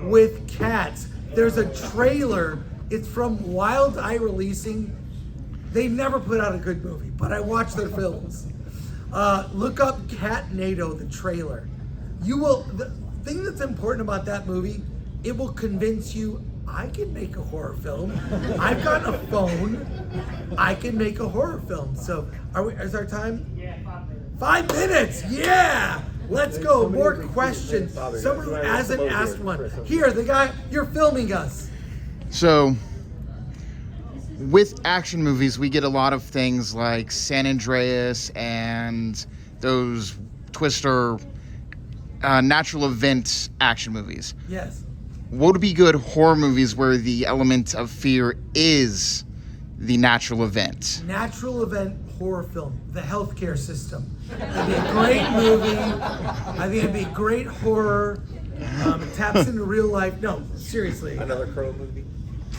with cats. There's a trailer. It's from Wild Eye Releasing. They never put out a good movie, but I watch their films. Look up Catnado, the trailer. You will. The thing that's important about that movie, it will convince you. I can make a horror film. I've got a phone. I can make a horror film. So, is our time? Yeah, 5 minutes. 5 minutes. Yeah. Let's go. More questions. Someone who hasn't asked one. Here, the guy. You're filming us. So, with action movies, we get a lot of things like San Andreas and those Twister natural event action movies. Yes. What would be good horror movies where the element of fear is the natural event? Natural event horror film. The healthcare system. It'd be a great movie. I think it'd be great horror. It taps into real life. No, seriously. Another Crow movie.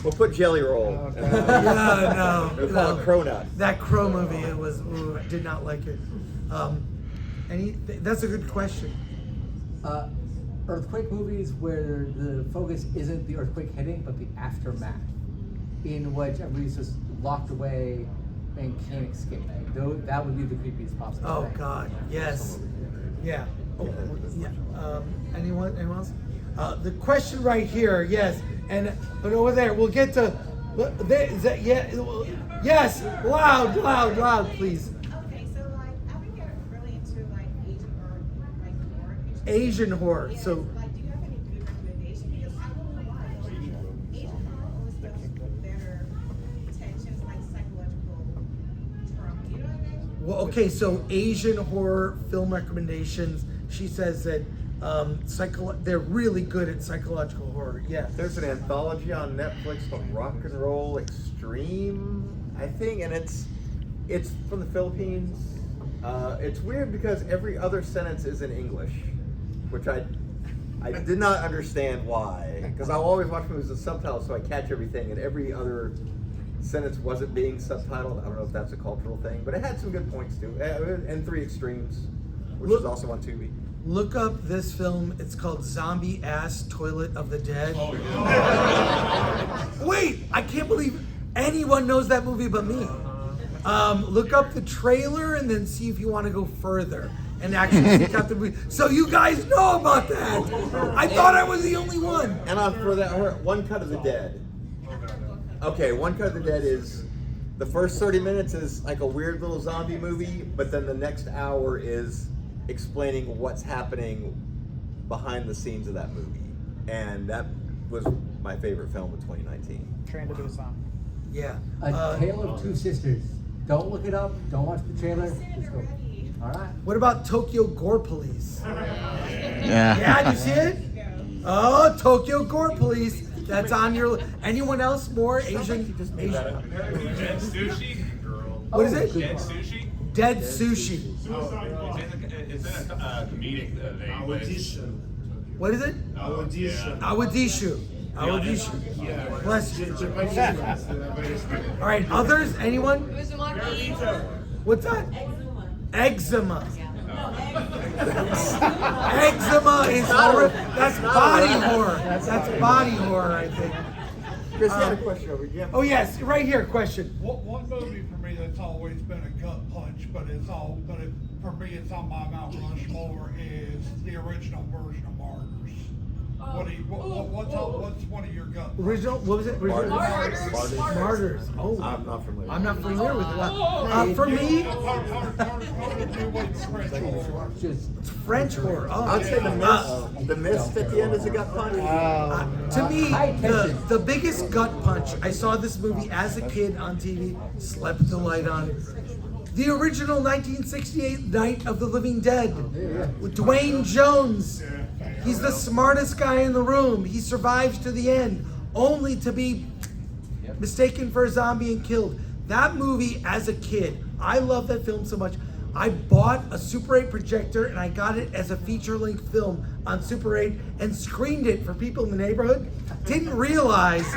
We'll put Jelly Roll. Yeah, We'll call it Crow Nut. That Crow movie, it was. Ooh, I did not like it. That's a good question. Earthquake movies where the focus isn't the earthquake hitting, but the aftermath, in which everybody's just locked away and can't escape. That would be the creepiest possible Oh thing. God, yes, yeah. Yeah. Anyone else? The question right here, yes, but over there, we'll get to. Is that, yeah, yes, loud, please. Okay, so like I've been really into like Asian horror. So. Like, do you have any good recommendations? Because I don't know why. Asian horror always does better tensions, like psychological trauma. You know what I mean? Well, okay, so Asian horror film recommendations. She says that they're really good at psychological horror. Yeah. There's an anthology on Netflix called Rock and Roll Extreme, I think, and it's from the Philippines. It's weird because every other sentence is in English, which I did not understand why. Because I always watch movies with subtitles, so I catch everything, and every other sentence wasn't being subtitled. I don't know if that's a cultural thing, but it had some good points too. And 3 Extremes, which is also on Tubi. Look up this film. It's called Zombie Ass Toilet of the Dead. Oh, yeah. Wait, I can't believe anyone knows that movie but me. Look up the trailer and then see if you want to go further and actually seek out the movie. So you guys know about that. I thought I was the only one. And for that, One Cut of the Dead. Okay, One Cut of the Dead is the first 30 minutes is like a weird little zombie movie, but then the next hour is explaining what's happening behind the scenes of that movie. And that was my favorite film of 2019. Train to Busan. Yeah. A Tale of Two Sisters. Don't look it up. Don't watch the trailer. Just go. All right. What about Tokyo Gore Police? Yeah. Yeah, did you see it? Oh, Tokyo Gore Police. That's on your. Anyone else more Asian? Dead Sushi? What is it? Dead Sushi? Dead Sushi. It's in a comedic thing. What is it? Awadishu. Awadishu. Bless you. All right, others? Anyone? What's that? Eczema. Eczema is horror. That's body horror. That's body horror, I think. Chris had a question over here. Oh yes, right here. Question. One movie for me that's always been a gut punch, but for me it's on my Mount Rushmore is the original version of Martyrs. What's one of your gut punches? Original? What was it? Martyrs. Oh, I'm not familiar. I'm not familiar with it. For me, it's French horror. Oh. I'd say the mist at the end is a gut punch. To me, the biggest gut punch. I saw this movie as a kid on TV. Slept with the light on. The original 1968 Night of the Living Dead with Dwayne Jones. He's the smartest guy in the room. He survives to the end, only to be mistaken for a zombie and killed. That movie, as a kid, I love that film so much. I bought a Super 8 projector and I got it as a feature-length film on Super 8 and screened it for people in the neighborhood. Didn't realize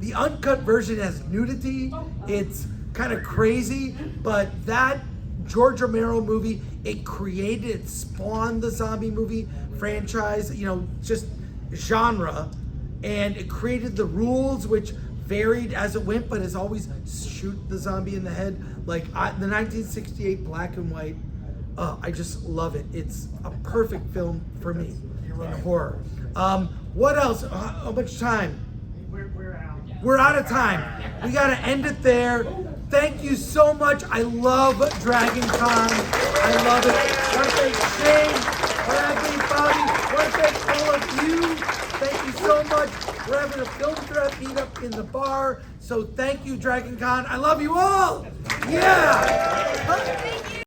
the uncut version has nudity. It's kind of crazy, but that George Romero movie, it spawned the zombie movie franchise, just genre, and it created the rules, which varied as it went, but as always, shoot the zombie in the head. Like the 1968 black and white, I just love it. It's a perfect film for me in horror. What else? How much time? We're out. We're out of time. We got to end it there. Thank you so much. I love DragonCon. I love it. I want to thank Shane, Bradley, Bobby. I want to thank all of you. Thank you so much. We're having a film threat meetup in the bar. So thank you, DragonCon. I love you all. Yeah.